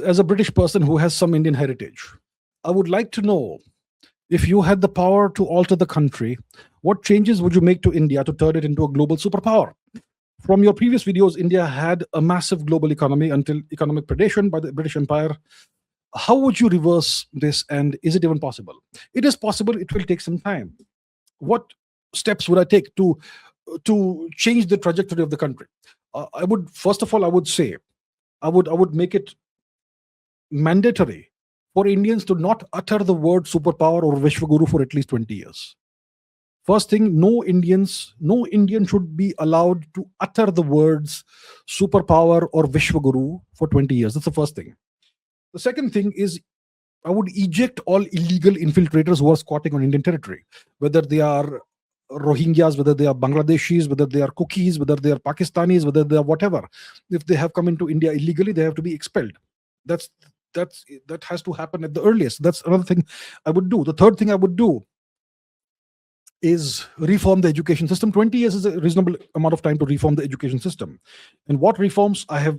As a British person who has some Indian heritage, I would like to know, if you had the power to alter the country, what changes would you make to India to turn it into a global superpower? From your previous videos, India had a massive global economy until economic predation by the British Empire. How would you reverse this, and is it even possible? It is possible. It will take some time. What steps would I take to change the trajectory of the country? I would, first of all, I would say, I would make it mandatory for Indians to not utter the word superpower or Vishwaguru for at least 20 years. First thing, no Indian should be allowed to utter the words superpower or Vishwaguru for 20 years. That's the first thing. The second thing is, I would eject all illegal infiltrators who are squatting on Indian territory, whether they are Rohingyas, whether they are Bangladeshis, whether they are Cookies, whether they are Pakistanis, whether they are whatever. If they have come into India illegally, they have to be expelled. That's that has to happen at the earliest. That's another thing I would do. The third thing I would do is reform the education system. 20 years is a reasonable amount of time to reform the education system. And what reforms, I have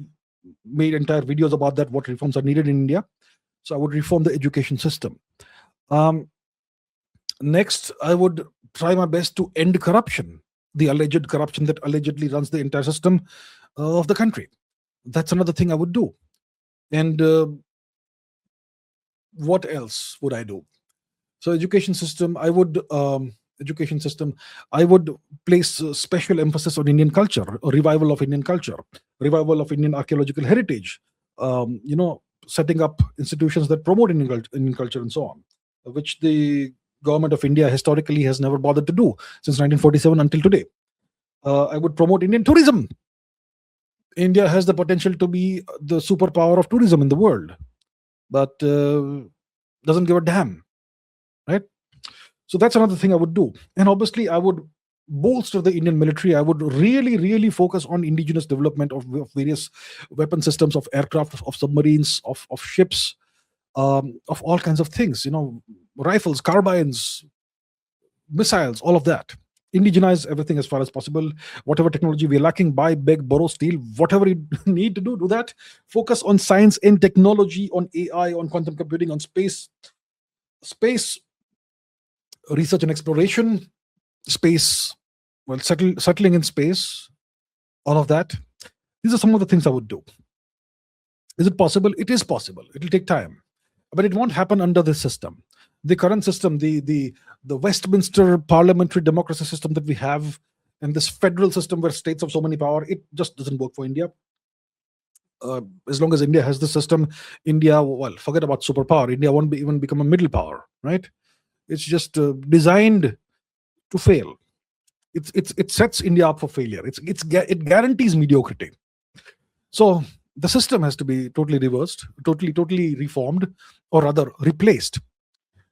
made entire videos about that, what reforms are needed in India. So I would reform the education system. Next, I would try my best to end corruption, the alleged corruption that allegedly runs the entire system of the country. That's another thing I would do. And what else would I do? So education system, I would place special emphasis on Indian culture, a revival of Indian culture, revival of Indian archaeological heritage, setting up institutions that promote Indian culture and so on, which the government of India historically has never bothered to do since 1947 until today. I would promote Indian tourism. India has the potential to be the superpower of tourism in the world, but doesn't give a damn, right? So that's another thing I would do. And obviously, I would bolster the Indian military. I would really, really focus on indigenous development of various weapon systems, of aircraft, of submarines, of ships, of all kinds of things, rifles, carbines, missiles, all of that. Indigenize everything as far as possible. Whatever technology we're lacking, buy, beg, borrow, steal, whatever you need to do that. Focus on science and technology, on AI, on quantum computing, on space research and exploration, settling in space, all of that. These are some of the things I would do. Is it possible? It is possible. It will take time, but it won't happen under this system. The current system, the Westminster parliamentary democracy system that we have, and this federal system where states have so many power, it just doesn't work for India. As long as India has the system, forget about superpower. India won't even become a middle power, right? It's just designed to fail. It sets India up for failure. It guarantees mediocrity. So the system has to be totally reversed, totally reformed, or rather replaced.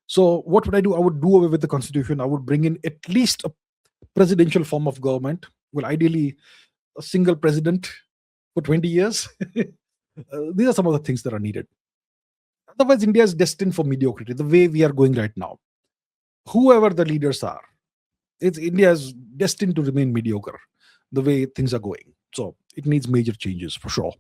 So what would I do? I would do away with the constitution. I would bring in at least a presidential form of government. Well, ideally, a single president for 20 years. These are some of the things that are needed. Otherwise, India is destined for mediocrity, the way we are going right now. Whoever the leaders are, India is destined to remain mediocre, the way things are going. So it needs major changes for sure.